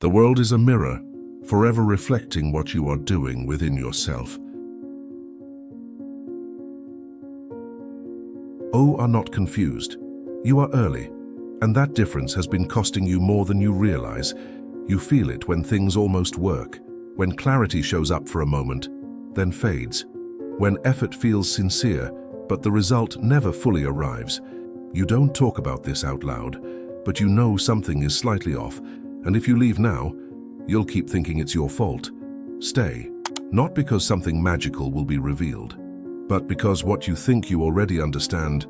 The world is a mirror, forever reflecting what you are doing within yourself. Are not confused. You are early, and that difference has been costing you more than you realize. You feel it when things almost work, when clarity shows up for a moment, then fades, when effort feels sincere, but the result never fully arrives. You don't talk about this out loud, but you know something is slightly off, and if you leave now, you'll keep thinking it's your fault. Stay, not because something magical will be revealed, but because what you think you already understand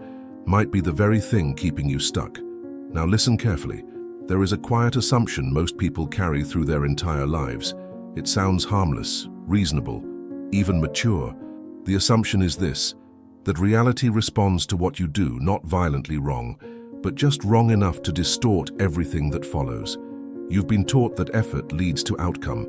might be the very thing keeping you stuck. Now listen carefully. There is a quiet assumption most people carry through their entire lives. It sounds harmless, reasonable, even mature. The assumption is this: that reality responds to what you do, not violently wrong, but just wrong enough to distort everything that follows. You've been taught that effort leads to outcome,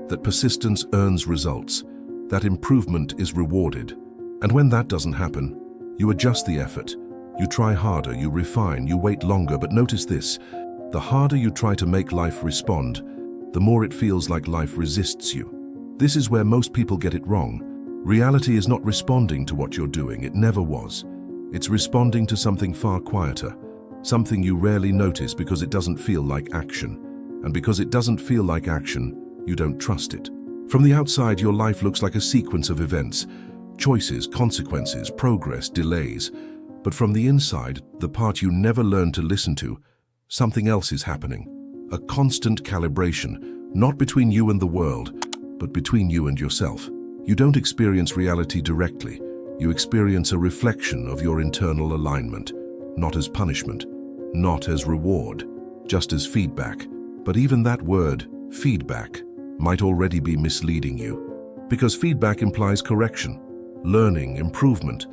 that persistence earns results, that improvement is rewarded. And when that doesn't happen, you adjust the effort. You try harder, you refine, you wait longer, but notice this: the harder you try to make life respond, the more it feels like life resists you. This is where most people get it wrong. Reality is not responding to what you're doing, it never was. It's responding to something far quieter, something you rarely notice because it doesn't feel like action. And because it doesn't feel like action, you don't trust it. From the outside, your life looks like a sequence of events: choices, consequences, progress, delays. But from the inside, the part you never learned to listen to, something else is happening. A constant calibration, not between you and the world, but between you and yourself. You don't experience reality directly. You experience a reflection of your internal alignment, not as punishment, not as reward, just as feedback. But even that word, feedback, might already be misleading you. Because feedback implies correction, learning, improvement.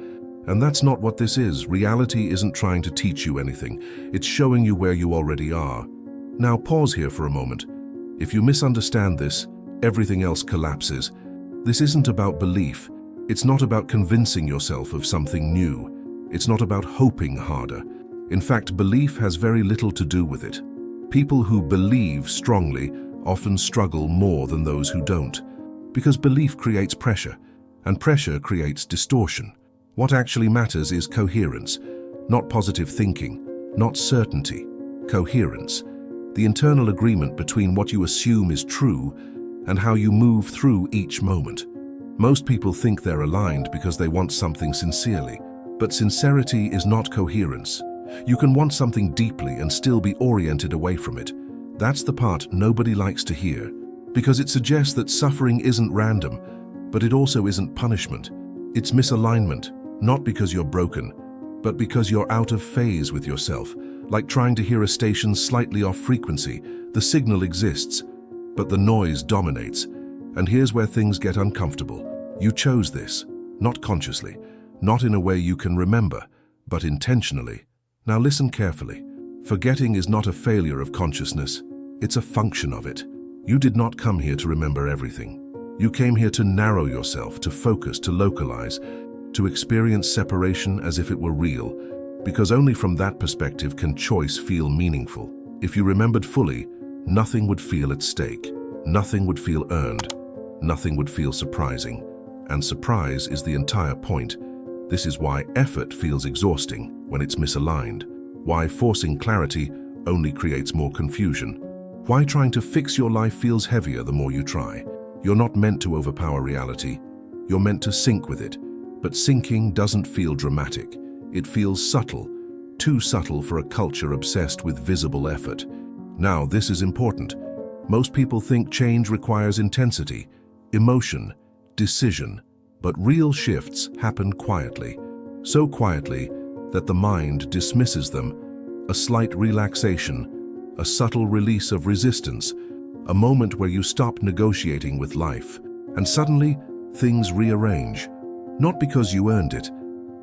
And that's not what this is. Reality isn't trying to teach you anything. It's showing you where you already are. Now pause here for a moment. If you misunderstand this, everything else collapses. This isn't about belief. It's not about convincing yourself of something new. It's not about hoping harder. In fact, belief has very little to do with it. People who believe strongly often struggle more than those who don't, because belief creates pressure, and pressure creates distortion. What actually matters is coherence, not positive thinking, not certainty. Coherence, the internal agreement between what you assume is true and how you move through each moment. Most people think they're aligned because they want something sincerely, but sincerity is not coherence. You can want something deeply and still be oriented away from it. That's the part nobody likes to hear, because it suggests that suffering isn't random, but it also isn't punishment. It's misalignment, not because you're broken, but because you're out of phase with yourself, like trying to hear a station slightly off frequency. The signal exists, but the noise dominates. And here's where things get uncomfortable. You chose this, not consciously, not in a way you can remember, but intentionally. Now listen carefully. Forgetting is not a failure of consciousness, it's a function of it. You did not come here to remember everything. You came here to narrow yourself, to focus, to localize, to experience separation as if it were real, because only from that perspective can choice feel meaningful. If you remembered fully, nothing would feel at stake, nothing would feel earned, nothing would feel surprising. And surprise is the entire point. This is why effort feels exhausting when it's misaligned, why forcing clarity only creates more confusion, why trying to fix your life feels heavier the more you try. You're not meant to overpower reality, you're meant to sync with it. But syncing doesn't feel dramatic. It feels subtle, too subtle for a culture obsessed with visible effort. Now, this is important. Most people think change requires intensity, emotion, decision, but real shifts happen quietly. So quietly that the mind dismisses them. A slight relaxation, a subtle release of resistance, a moment where you stop negotiating with life, and suddenly things rearrange. Not because you earned it,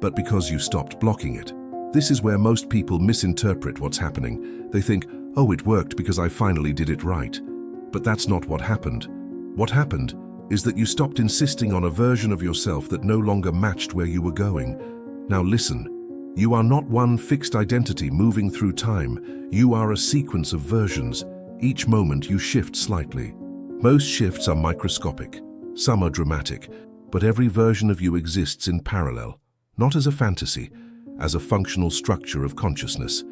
but because you stopped blocking it. This is where most people misinterpret what's happening. They think, oh, it worked because I finally did it right. But that's not what happened. What happened is that you stopped insisting on a version of yourself that no longer matched where you were going. Now listen, you are not one fixed identity moving through time. You are a sequence of versions, Each moment you shift slightly. Most shifts are microscopic, some are dramatic, but every version of you exists in parallel, not as a fantasy, as a functional structure of consciousness.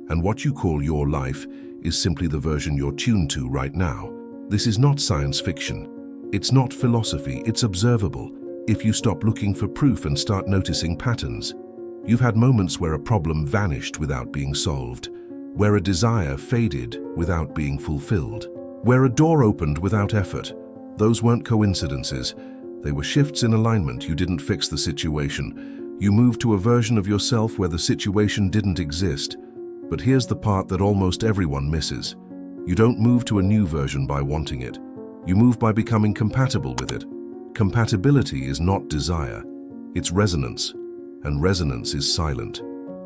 And what you call your life is simply the version you're tuned to right now. This is not science fiction. It's not philosophy, it's observable. If you stop looking for proof and start noticing patterns. You've had moments where a problem vanished without being solved, where a desire faded without being fulfilled, where a door opened without effort. Those weren't coincidences. They were shifts in alignment. You didn't fix the situation. You moved to a version of yourself where the situation didn't exist. But here's the part that almost everyone misses. You don't move to a new version by wanting it. You move by becoming compatible with it. Compatibility is not desire. It's resonance. And resonance is silent.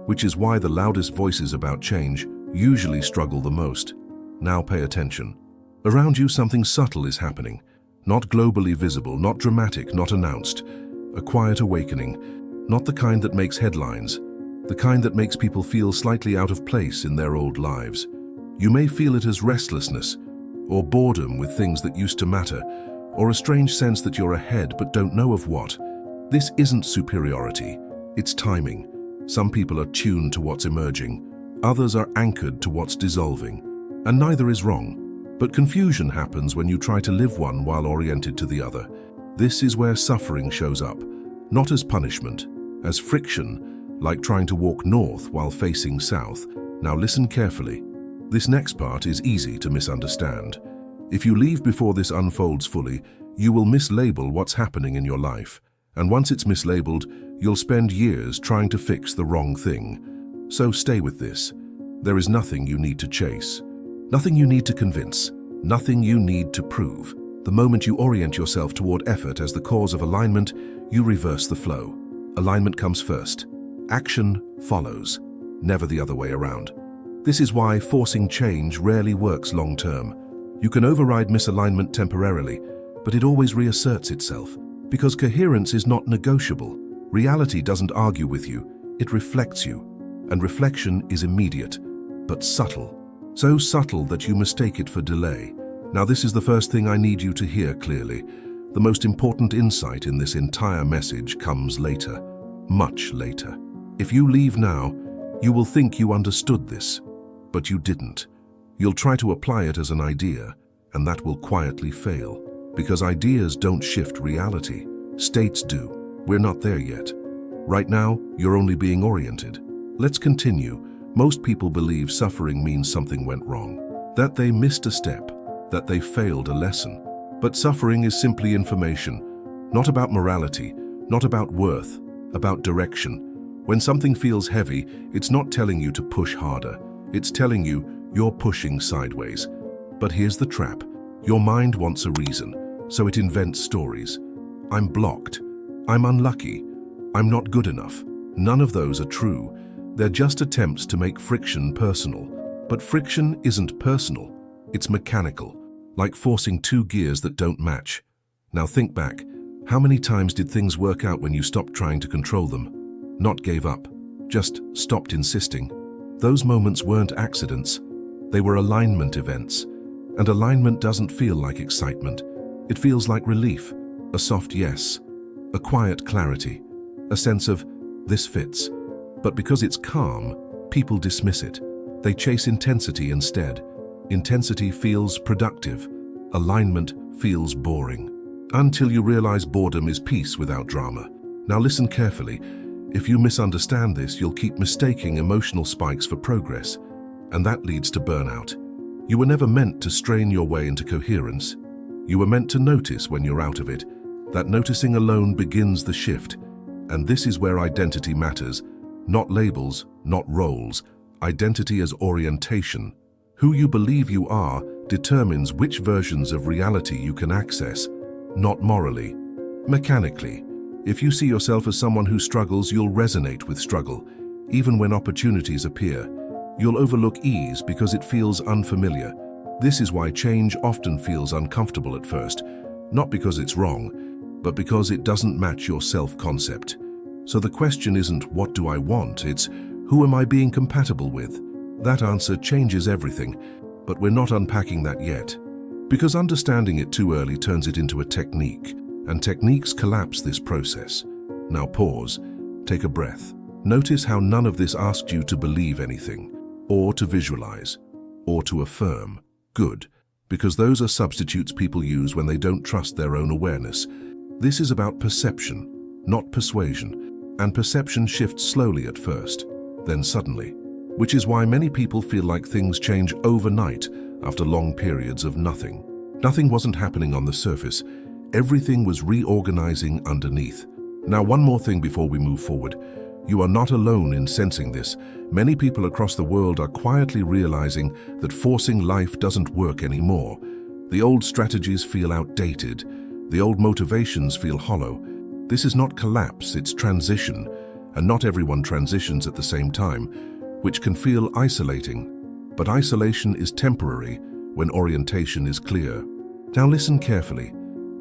Which is why the loudest voices about change usually struggle the most. Now pay attention. Around you something subtle is happening. Not globally visible, not dramatic, not announced. A quiet awakening. Not the kind that makes headlines. The kind that makes people feel slightly out of place in their old lives. You may feel it as restlessness, or boredom with things that used to matter, or a strange sense that you're ahead but don't know of what. This isn't superiority, it's timing. Some people are tuned to what's emerging, others are anchored to what's dissolving, and neither is wrong. But confusion happens when you try to live one while oriented to the other. This is where suffering shows up, not as punishment, as friction, like trying to walk north while facing south. Now listen carefully. This next part is easy to misunderstand. If you leave before this unfolds fully, you will mislabel what's happening in your life. And once it's mislabeled, you'll spend years trying to fix the wrong thing. So stay with this. There is nothing you need to chase. Nothing you need to convince. Nothing you need to prove. The moment you orient yourself toward effort as the cause of alignment, you reverse the flow. Alignment comes first. Action follows, never the other way around. This is why forcing change rarely works long-term. You can override misalignment temporarily, but it always reasserts itself. Because coherence is not negotiable. Reality doesn't argue with you, it reflects you. And reflection is immediate, but subtle. So subtle that you mistake it for delay. Now this is the first thing I need you to hear clearly. The most important insight in this entire message comes later, much later. If you leave now, you will think you understood this, but you didn't. You'll try to apply it as an idea, and that will quietly fail. Because ideas don't shift reality. States do. We're not there yet. Right now, you're only being oriented. Let's continue. Most people believe suffering means something went wrong, that they missed a step, that they failed a lesson. But suffering is simply information, not about morality, not about worth, about direction. When something feels heavy, it's not telling you to push harder. It's telling you you're pushing sideways. But here's the trap. Your mind wants a reason, so it invents stories. I'm blocked. I'm unlucky. I'm not good enough. None of those are true. They're just attempts to make friction personal. But friction isn't personal. It's mechanical, like forcing two gears that don't match. Now think back. How many times did things work out when you stopped trying to control them? Not gave up, just stopped insisting. Those moments weren't accidents. They were alignment events. And alignment doesn't feel like excitement. It feels like relief, a soft yes, a quiet clarity, a sense of, this fits. But because it's calm, people dismiss it. They chase intensity instead. Intensity feels productive. Alignment feels boring. Until you realize boredom is peace without drama. Now listen carefully. If you misunderstand this, you'll keep mistaking emotional spikes for progress. And that leads to burnout. You were never meant to strain your way into coherence. You were meant to notice when you're out of it. That noticing alone begins the shift. And this is where identity matters. Not labels, not roles. Identity as orientation. Who you believe you are determines which versions of reality you can access. Not morally. Mechanically. If you see yourself as someone who struggles, you'll resonate with struggle. Even when opportunities appear, you'll overlook ease because it feels unfamiliar. This is why change often feels uncomfortable at first, not because it's wrong, but because it doesn't match your self-concept. So the question isn't, what do I want? It's, who am I being compatible with? That answer changes everything. But we're not unpacking that yet. Because understanding it too early turns it into a technique, and techniques collapse this process. Now pause, take a breath. Notice how none of this asked you to believe anything, or to visualize, or to affirm. Good, because those are substitutes people use when they don't trust their own awareness. This is about perception, not persuasion, and perception shifts slowly at first, then suddenly, which is why many people feel like things change overnight after long periods of nothing. Nothing wasn't happening on the surface. Everything was reorganizing underneath. Now, one more thing before we move forward. You are not alone in sensing this. Many people across the world are quietly realizing that forcing life doesn't work anymore. The old strategies feel outdated. The old motivations feel hollow. This is not collapse, it's transition. And not everyone transitions at the same time, which can feel isolating. But isolation is temporary when orientation is clear. Now listen carefully.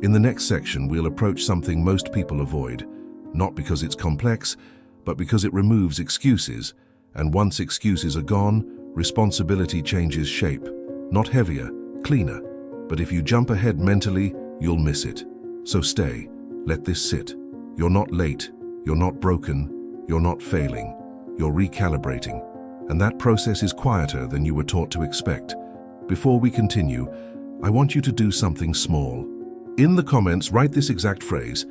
In the next section, we'll approach something most people avoid, not because it's complex, but because it removes excuses. And once excuses are gone, responsibility changes shape. Not heavier, cleaner. But if you jump ahead mentally, you'll miss it. So stay, let this sit. You're not late, you're not broken, you're not failing, you're recalibrating. And that process is quieter than you were taught to expect. Before we continue, I want you to do something small. In the comments, write this exact phrase: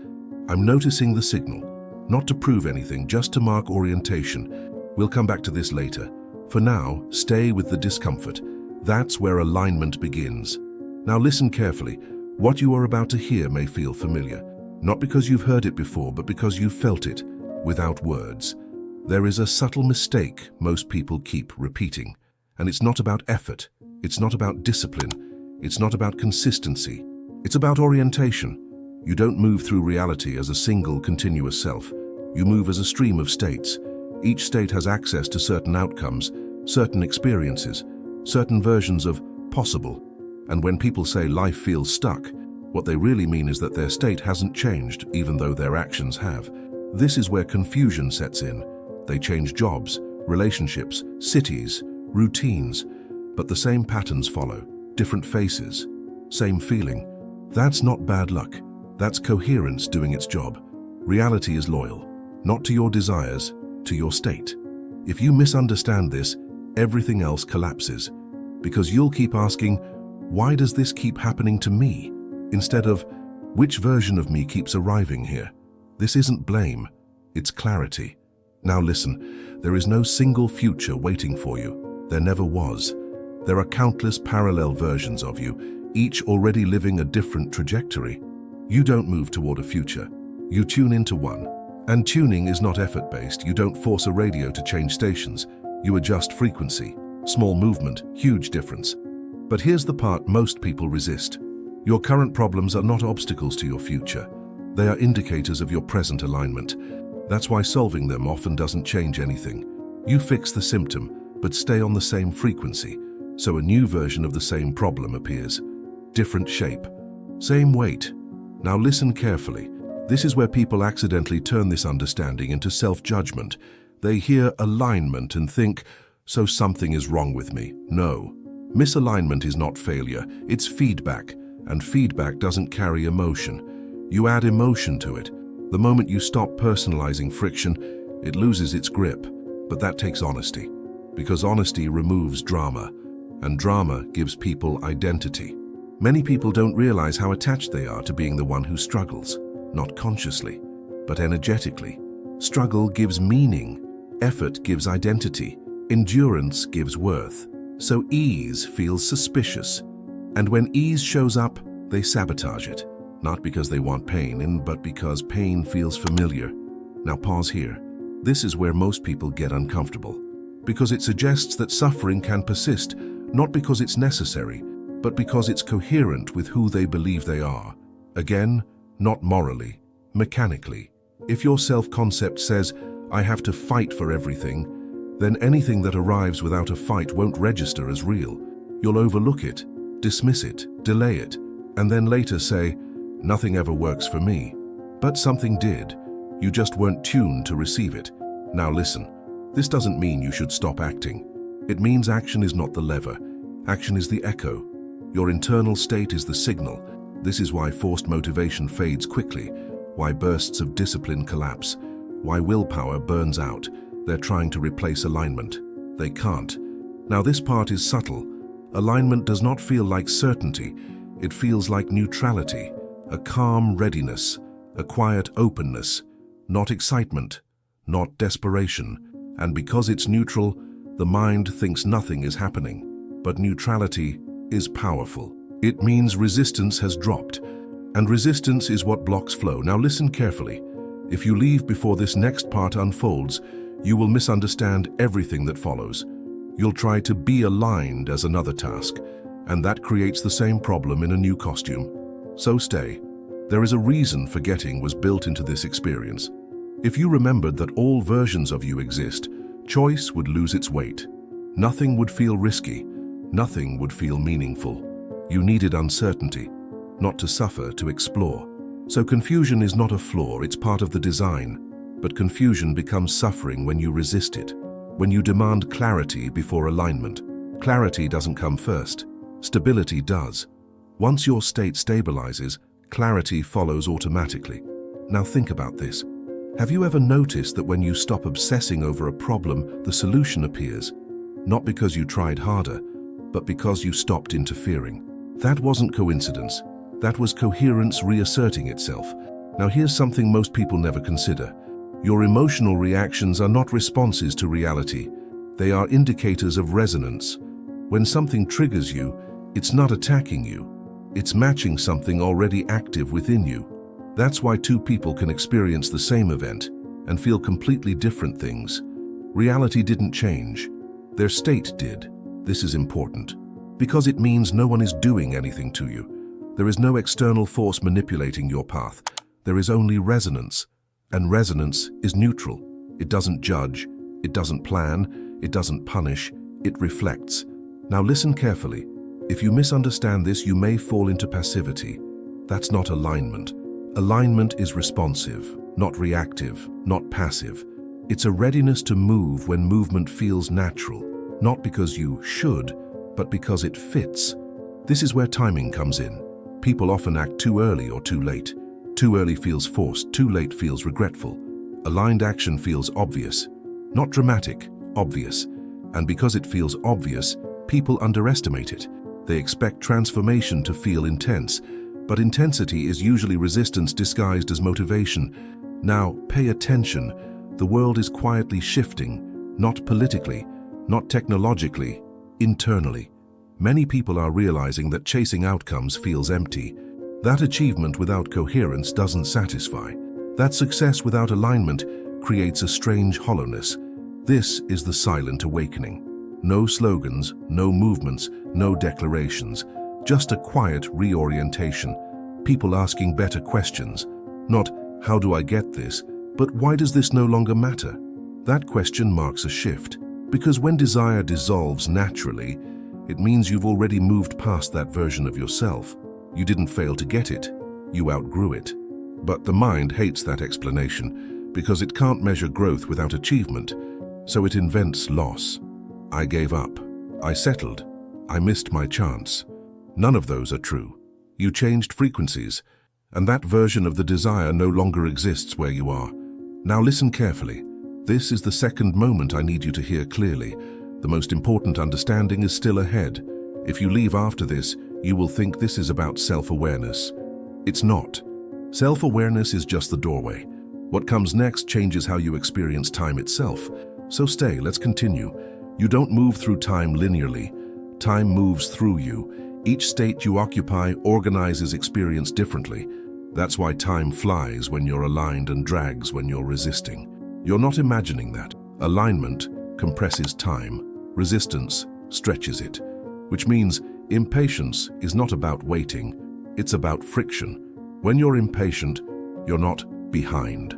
I'm noticing the signal. Not to prove anything, just to mark orientation. We'll come back to this later. For now, stay with the discomfort. That's where alignment begins. Now listen carefully. What you are about to hear may feel familiar. Not because you've heard it before, but because you've felt it, without words. There is a subtle mistake most people keep repeating. And it's not about effort. It's not about discipline. It's not about consistency. It's about orientation. You don't move through reality as a single continuous self. You move as a stream of states. Each state has access to certain outcomes, certain experiences, certain versions of possible. And when people say life feels stuck, what they really mean is that their state hasn't changed, even though their actions have. This is where confusion sets in. They change jobs, relationships, cities, routines, but the same patterns follow, different faces, same feeling. That's not bad luck. That's coherence doing its job. Reality is loyal, not to your desires, to your state. If you misunderstand this, everything else collapses, because you'll keep asking, why does this keep happening to me? Instead of, which version of me keeps arriving here? This isn't blame, it's clarity. Now listen, there is no single future waiting for you. There never was. There are countless parallel versions of you, each already living a different trajectory. You don't move toward a future. You tune into one. And tuning is not effort-based. You don't force a radio to change stations. You adjust frequency. Small movement, huge difference. But here's the part most people resist. Your current problems are not obstacles to your future. They are indicators of your present alignment. That's why solving them often doesn't change anything. You fix the symptom, but stay on the same frequency, so a new version of the same problem appears. Different shape, same weight. Now listen carefully. This is where people accidentally turn this understanding into self-judgment. They hear alignment and think, so something is wrong with me. No. Misalignment is not failure, it's feedback, and feedback doesn't carry emotion. You add emotion to it. The moment you stop personalizing friction, it loses its grip. But that takes honesty, because honesty removes drama, and drama gives people identity. Many people don't realize how attached they are to being the one who struggles, not consciously, but energetically. Struggle gives meaning, effort gives identity, endurance gives worth. So ease feels suspicious, and when ease shows up, they sabotage it. Not because they want pain, but because pain feels familiar. Now pause here. This is where most people get uncomfortable, because it suggests that suffering can persist, not because it's necessary, but because it's coherent with who they believe they are. Again, not morally, mechanically. If your self-concept says, I have to fight for everything, then anything that arrives without a fight won't register as real. You'll overlook it, dismiss it, delay it, and then later say, nothing ever works for me. But something did. You just weren't tuned to receive it. Now listen, this doesn't mean you should stop acting. It means action is not the lever. Action is the echo. Your internal state is the signal. This is why forced motivation fades quickly, why bursts of discipline collapse, why willpower burns out. They're trying to replace alignment. They can't. Now this part is subtle. Alignment does not feel like certainty. It feels like neutrality, a calm readiness, a quiet openness, not excitement, not desperation. And because it's neutral, the mind thinks nothing is happening. But neutrality is powerful. It means resistance has dropped, and resistance is what blocks flow. Now listen carefully. If you leave before this next part unfolds, you will misunderstand everything that follows. You'll try to be aligned as another task, and that creates the same problem in a new costume. So stay. There is a reason forgetting was built into this experience. If you remembered that all versions of you exist, choice would lose its weight. Nothing would feel risky. Nothing would feel meaningful. You needed uncertainty, not to suffer, to explore. So confusion is not a flaw, it's part of the design. But confusion becomes suffering when you resist it, when you demand clarity before alignment. Clarity doesn't come first. Stability does. Once your state stabilizes, clarity follows automatically. Now think about this. Have you ever noticed that when you stop obsessing over a problem, the solution appears? Not because you tried harder, but because you stopped interfering. That wasn't coincidence. That was coherence reasserting itself. Now here's something most people never consider. Your emotional reactions are not responses to reality. They are indicators of resonance. When something triggers you, it's not attacking you. It's matching something already active within you. That's why two people can experience the same event and feel completely different things. Reality didn't change. Their state did. This is important, because it means no one is doing anything to you. There is no external force manipulating your path. There is only resonance. And resonance is neutral. It doesn't judge, it doesn't plan, it doesn't punish, it reflects. Now listen carefully. If you misunderstand this, you may fall into passivity. That's not alignment. Alignment is responsive, not reactive, not passive. It's a readiness to move when movement feels natural, not because you should, but because it fits. This is where timing comes in. People often act too early or too late. Too early feels forced, too late feels regretful. Aligned action feels obvious, not dramatic, obvious. And because it feels obvious, people underestimate it. They expect transformation to feel intense, but intensity is usually resistance disguised as motivation. Now, pay attention. The world is quietly shifting, not politically, not technologically, internally. Many people are realizing that chasing outcomes feels empty. That achievement without coherence doesn't satisfy. That success without alignment creates a strange hollowness. This is the silent awakening. No slogans, no movements, no declarations. Just a quiet reorientation. People asking better questions. Not, how do I get this? But why does this no longer matter? That question marks a shift. Because when desire dissolves naturally, it means you've already moved past that version of yourself. You didn't fail to get it, you outgrew it. But the mind hates that explanation because it can't measure growth without achievement, so it invents loss. I gave up, I settled, I missed my chance. None of those are true. You changed frequencies, and that version of the desire no longer exists where you are. Now listen carefully. This is the second moment I need you to hear clearly. The most important understanding is still ahead. If you leave after this, you will think this is about self-awareness. It's not. Self-awareness is just the doorway. What comes next changes how you experience time itself. So stay, let's continue. You don't move through time linearly. Time moves through you. Each state you occupy organizes experience differently. That's why time flies when you're aligned and drags when you're resisting. You're not imagining that. Alignment compresses time. Resistance stretches it. Which means impatience is not about waiting, it's about friction. When you're impatient, you're not behind,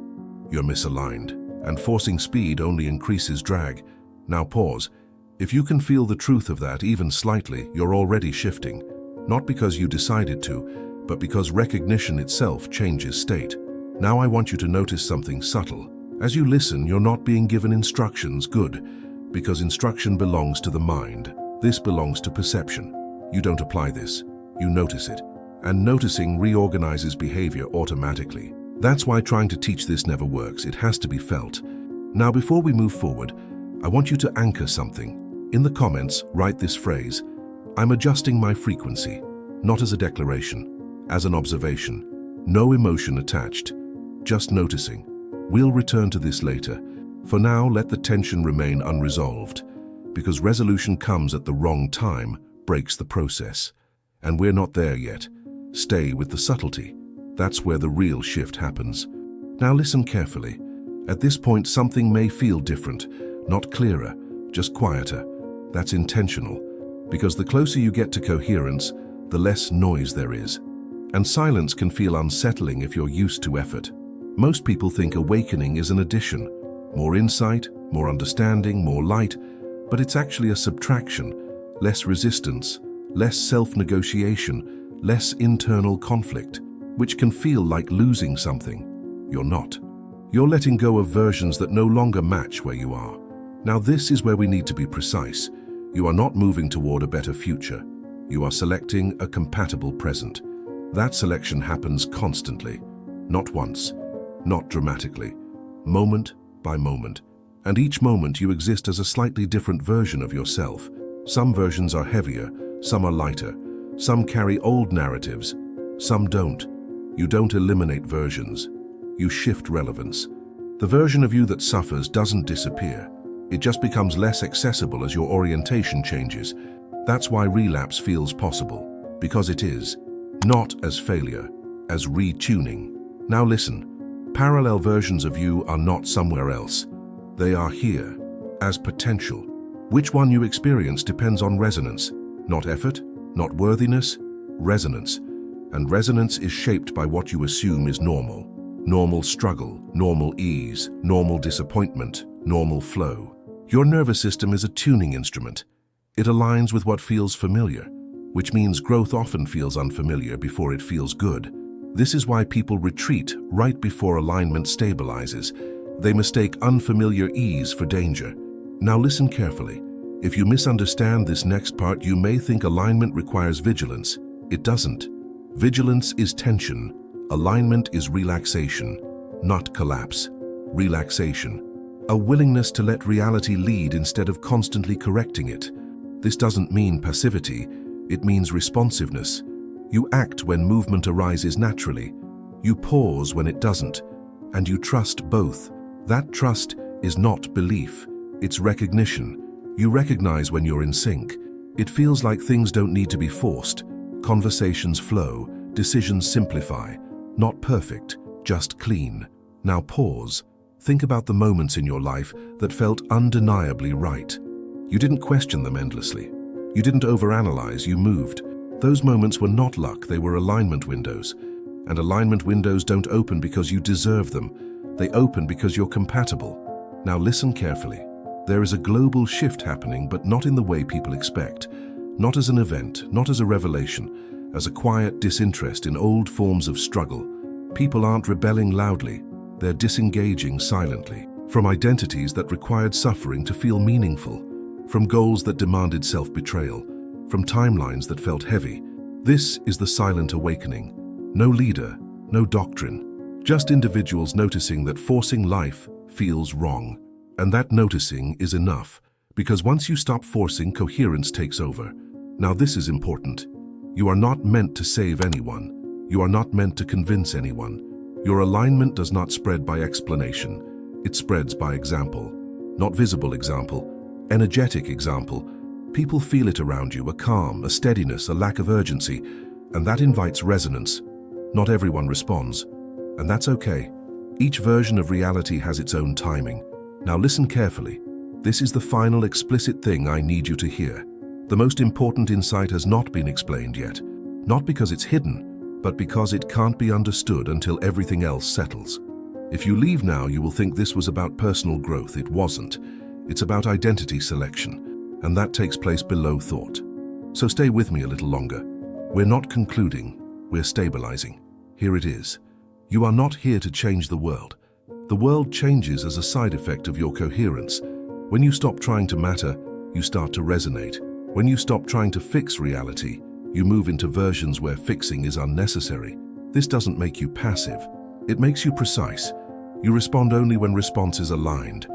you're misaligned, and forcing speed only increases drag. Now pause. If you can feel the truth of that even slightly, you're already shifting. Not because you decided to, but because recognition itself changes state. Now I want you to notice something subtle. As you listen, you're not being given instructions, good, because instruction belongs to the mind. This belongs to perception. You don't apply this, you notice it. And noticing reorganizes behavior automatically. That's why trying to teach this never works. It has to be felt. Now, before we move forward, I want you to anchor something. In the comments, write this phrase: I'm adjusting my frequency, not as a declaration, as an observation. No emotion attached, just noticing. We'll return to this later. For now, let the tension remain unresolved, because resolution comes at the wrong time, breaks the process. And we're not there yet. Stay with the subtlety. That's where the real shift happens. Now listen carefully. At this point, something may feel different, not clearer, just quieter. That's intentional, because the closer you get to coherence, the less noise there is. And silence can feel unsettling if you're used to effort. Most people think awakening is an addition. More insight, more understanding, more light, but it's actually a subtraction. Less resistance, less self-negotiation, less internal conflict, which can feel like losing something. You're not. You're letting go of versions that no longer match where you are. Now this is where we need to be precise. You are not moving toward a better future. You are selecting a compatible present. That selection happens constantly, not once, not dramatically, moment by moment. And each moment you exist as a slightly different version of yourself. Some versions are heavier, some are lighter, some carry old narratives, some don't. You don't eliminate versions. You shift relevance. The version of you that suffers doesn't disappear. It just becomes less accessible as your orientation changes. That's why relapse feels possible, because it is. Not as failure, as retuning. Now listen, parallel versions of you are not somewhere else. They are here, as potential. Which one you experience depends on resonance, not effort, not worthiness, resonance. And resonance is shaped by what you assume is normal. Normal struggle, normal ease, normal disappointment, normal flow. Your nervous system is a tuning instrument. It aligns with what feels familiar, which means growth often feels unfamiliar before it feels good. This is why people retreat right before alignment stabilizes. They mistake unfamiliar ease for danger. Now listen carefully. If you misunderstand this next part, you may think alignment requires vigilance. It doesn't. Vigilance is tension. Alignment is relaxation, not collapse. Relaxation. A willingness to let reality lead instead of constantly correcting it. This doesn't mean passivity. It means responsiveness. You act when movement arises naturally. You pause when it doesn't. And you trust both. That trust is not belief. It's recognition. You recognize when you're in sync. It feels like things don't need to be forced. Conversations flow. Decisions simplify. Not perfect, just clean. Now pause. Think about the moments in your life that felt undeniably right. You didn't question them endlessly. You didn't overanalyze, you moved. Those moments were not luck, they were alignment windows. And alignment windows don't open because you deserve them. They open because you're compatible. Now listen carefully. There is a global shift happening, but not in the way people expect. Not as an event, not as a revelation, as a quiet disinterest in old forms of struggle. People aren't rebelling loudly, they're disengaging silently. From identities that required suffering to feel meaningful. From goals that demanded self-betrayal. From timelines that felt heavy. This is the silent awakening. No leader, no doctrine. Just individuals noticing that forcing life feels wrong. And that noticing is enough, because once you stop forcing, coherence takes over. Now this is important. You are not meant to save anyone. You are not meant to convince anyone. Your alignment does not spread by explanation. It spreads by example. Not visible example, energetic example. People feel it around you, a calm, a steadiness, a lack of urgency, and that invites resonance. Not everyone responds, and that's okay. Each version of reality has its own timing. Now listen carefully. This is the final explicit thing I need you to hear. The most important insight has not been explained yet. Not because it's hidden, but because it can't be understood until everything else settles. If you leave now, you will think this was about personal growth. It wasn't. It's about identity selection, and that takes place below thought. So stay with me a little longer. We're not concluding, we're stabilizing. Here it is. You are not here to change the world. The world changes as a side effect of your coherence. When you stop trying to matter, you start to resonate. When you stop trying to fix reality, you move into versions where fixing is unnecessary. This doesn't make you passive. It makes you precise. You respond only when response is aligned.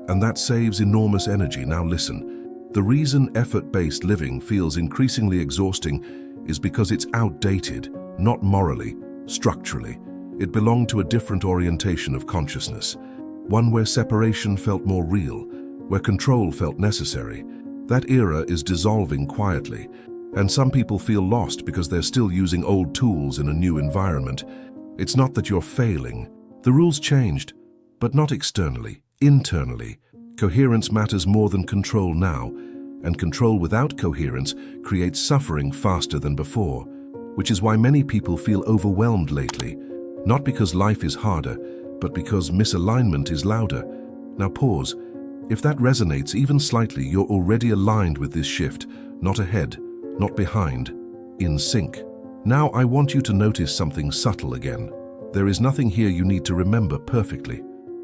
And that saves enormous energy. Now listen. The reason effort-based living feels increasingly exhausting is because it's outdated, not morally, structurally. It belonged to a different orientation of consciousness, one where separation felt more real, where control felt necessary. That era is dissolving quietly, and some people feel lost because they're still using old tools in a new environment. It's not that you're failing. The rules changed, but not externally, internally. Coherence matters more than control now, and control without coherence creates suffering faster than before, which is why many people feel overwhelmed lately, not because life is harder, but because misalignment is louder. Now pause. If that resonates even slightly, you're already aligned with this shift, not ahead, not behind, in sync. Now I want you to notice something subtle again. There is nothing here you need to remember perfectly.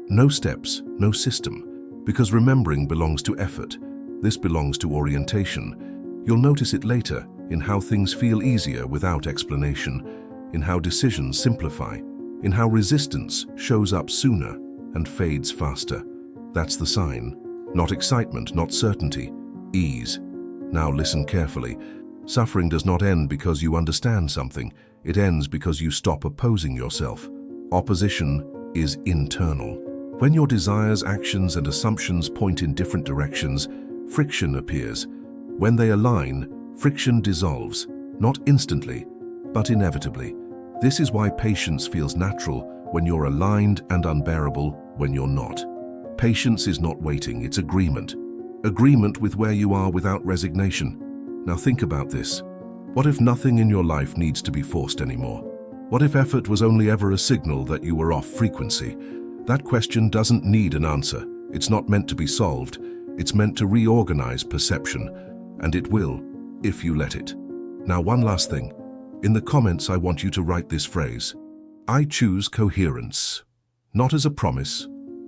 No steps, no system, because remembering belongs to effort. This belongs to orientation. You'll notice it later in how things feel easier without explanation, in how decisions simplify, in how resistance shows up sooner and fades faster. That's the sign. Not excitement, not certainty, ease. Now listen carefully. Suffering does not end because you understand something. It ends because you stop opposing yourself. Opposition is internal. When your desires, actions, and assumptions point in different directions, friction appears. When they align, friction dissolves, not instantly, but inevitably. This is why patience feels natural when you're aligned and unbearable when you're not. Patience is not waiting, it's agreement. Agreement with where you are without resignation. Now think about this. What if nothing in your life needs to be forced anymore? What if effort was only ever a signal that you were off frequency? That question doesn't need an answer. It's not meant to be solved. It's meant to reorganize perception, and it will, if you let it. Now one last thing. In the comments I want you to write this phrase. I choose coherence. Not as a promise,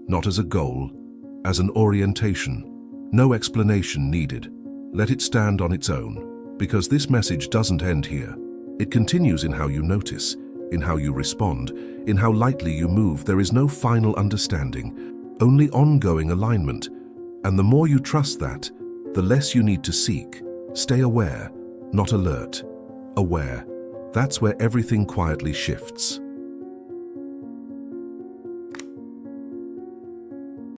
not as a goal, as an orientation. No explanation needed. Let it stand on its own, because this message doesn't end here. It continues in how you notice, in how you respond, in how lightly you move. There is no final understanding, only ongoing alignment. And the more you trust that, the less you need to seek. Stay aware, not alert. Aware. That's where everything quietly shifts.